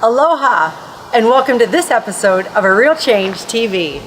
Aloha, and welcome to this episode of A Real Change TV.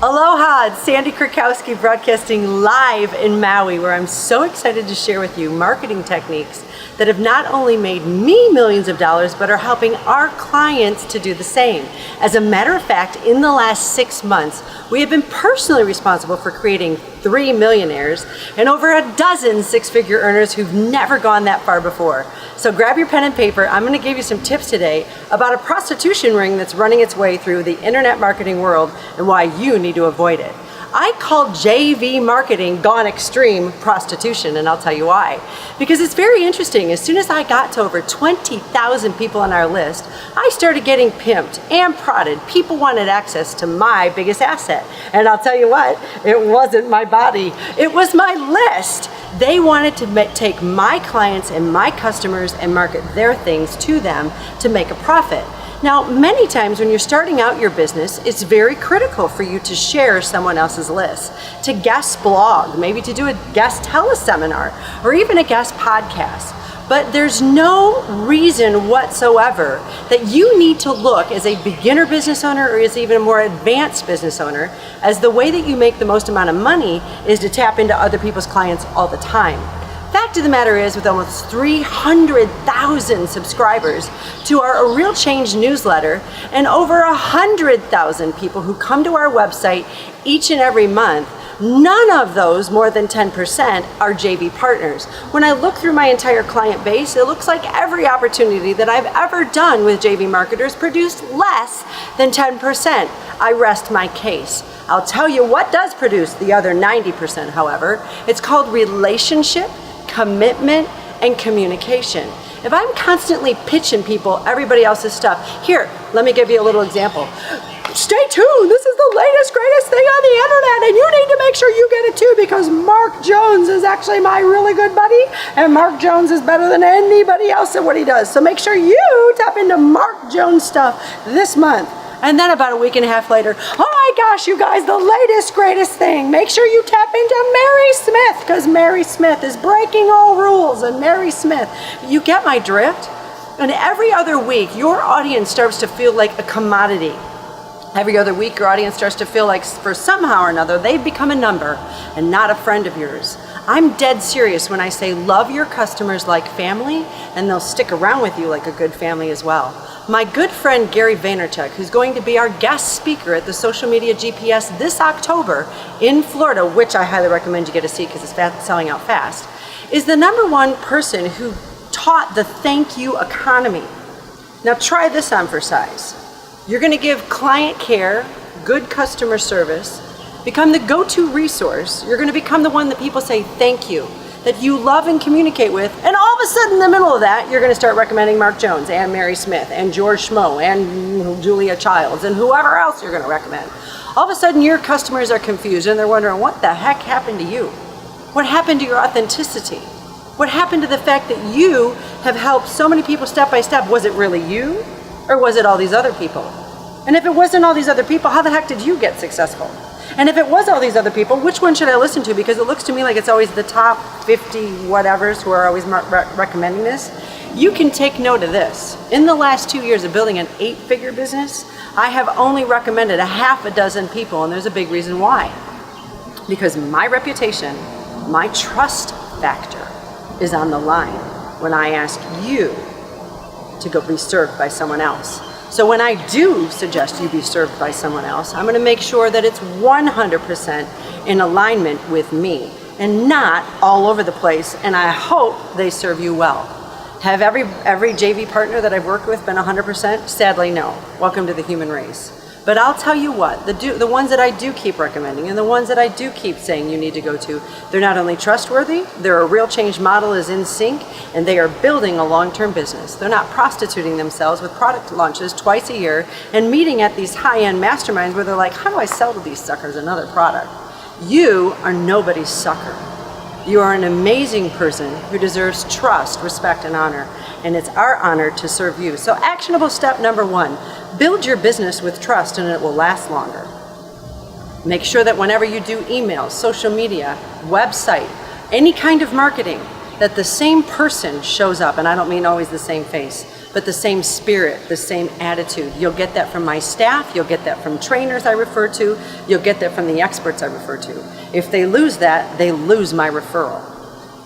Aloha, it's Sandi Krakowski broadcasting live in Maui, where I'm so excited to share with you marketing techniques that have not only made me millions of dollars, but are helping our clients to do the same. As a matter of fact, in the last 6 months, we have been personally responsible for creating 3 millionaires and over a dozen six-figure earners who've never gone that far before. So grab your pen and paper. I'm going to give you some tips today about a prostitution ring that's running its way through the internet marketing world and why you need to avoid it. I call JV marketing gone extreme prostitution, and I'll tell you why. Because it's very interesting. As soon as I got to over 20,000 people on our list, I started getting pimped and prodded. People wanted access to my biggest asset. And I'll tell you what, it wasn't my body, it was my list. They wanted to take my clients and my customers and market their things to them to make a profit. Now, many times when you're starting out your business, it's very critical for you to share someone else's list, to guest blog, maybe to do a guest teleseminar, or even a guest podcast. But there's no reason whatsoever that you need to look as a beginner business owner or as even a more advanced business owner, as the way that you make the most amount of money is to tap into other people's clients all the time. Fact of the matter is, with almost 300,000 subscribers to our A Real Change newsletter and over 100,000 people who come to our website each and every month, none of those, more than 10%, are JV partners. When I look through my entire client base, it looks like every opportunity that I've ever done with JV marketers produced less than 10%. I rest my case. I'll tell you what does produce the other 90%, however. It's called relationship, commitment, and communication. If I'm constantly pitching people everybody else's stuff, here, let me give you a little example. Stay tuned, this is the latest, greatest thing on the internet, and you need to make sure you get it too, because Mark Jones is actually my really good buddy, and Mark Jones is better than anybody else at what he does. So make sure you tap into Mark Jones stuff this month. And then about a week and a half later, oh my gosh, you guys, the latest, greatest thing. Make sure you tap into Mary Smith, because Mary Smith is breaking all rules. And Mary Smith, you get my drift? And every other week, your audience starts to feel like a commodity. Every other week, your audience starts to feel like, for somehow or another, they've become a number and not a friend of yours. I'm dead serious when I say love your customers like family, and they'll stick around with you like a good family as well. My good friend Gary Vaynerchuk, who's going to be our guest speaker at the Social Media GPS this October in Florida, which I highly recommend you get a seat because it's selling out fast, is the #1 person who taught the thank you economy. Now try this on for size. You're going to give client care, good customer service, become the go-to resource. You're going to become the one that people say thank you, that you love and communicate with, and all of a sudden in the middle of that, you're going to start recommending Mark Jones and Mary Smith and George Schmo and Julia Childs and whoever else you're going to recommend. All of a sudden your customers are confused and they're wondering, what the heck happened to you? What happened to your authenticity? What happened to the fact that you have helped so many people step by step? Was it really you, or was it all these other people? And if it wasn't all these other people, how the heck did you get successful? And if it was all these other people, which one should I listen to? Because it looks to me like it's always the top 50 whatevers who are always recommending this. You can take note of this. In the last 2 years of building an 8-figure business, I have only recommended a half a dozen people, and there's a big reason why. Because my reputation, my trust factor is on the line when I ask you to go be served by someone else. So when I do suggest you be served by someone else, I'm going to make sure that it's 100% in alignment with me and not all over the place, and I hope they serve you well. Have every JV partner that I've worked with been 100%? Sadly, no. Welcome to the human race. But I'll tell you what, the ones that I do keep recommending and the ones that I do keep saying you need to go to, they're not only trustworthy, their real change model is in sync, and they are building a long-term business. They're not prostituting themselves with product launches twice a year and meeting at these high-end masterminds where they're like, how do I sell to these suckers another product? You are nobody's sucker. You are an amazing person who deserves trust, respect, and honor, and it's our honor to serve you. So actionable step number 1, build your business with trust and it will last longer. Make sure that whenever you do emails, social media, website, any kind of marketing, that the same person shows up, and I don't mean always the same face, but the same spirit, the same attitude. You'll get that from my staff, you'll get that from trainers I refer to, you'll get that from the experts I refer to. If they lose that, they lose my referral.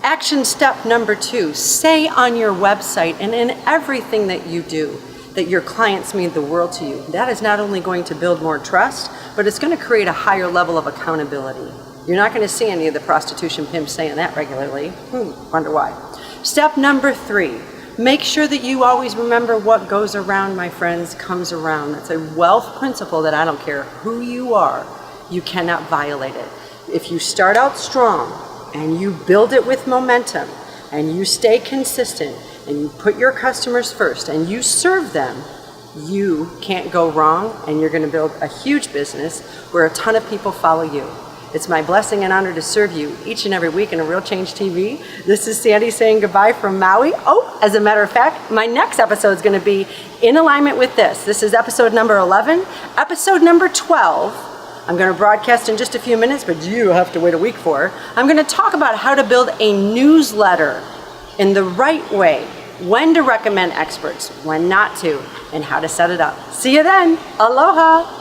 Action step number 2, say on your website and in everything that you do that your clients mean the world to you. That is not only going to build more trust, but it's going to create a higher level of accountability. You're not going to see any of the prostitution pimps saying that regularly. Wonder why. Step number 3, make sure that you always remember what goes around, my friends, comes around. That's a wealth principle that I don't care who you are, you cannot violate it. If you start out strong and you build it with momentum and you stay consistent and you put your customers first and you serve them, you can't go wrong, and you're going to build a huge business where a ton of people follow you. It's my blessing and honor to serve you each and every week in A Real Change TV. This is Sandy saying goodbye from Maui. Oh, as a matter of fact, my next episode is going to be in alignment with this. This is episode number 11. Episode number 12, I'm going to broadcast in just a few minutes, but you have to wait a week for. I'm going to talk about how to build a newsletter in the right way, when to recommend experts, when not to, and how to set it up. See you then. Aloha.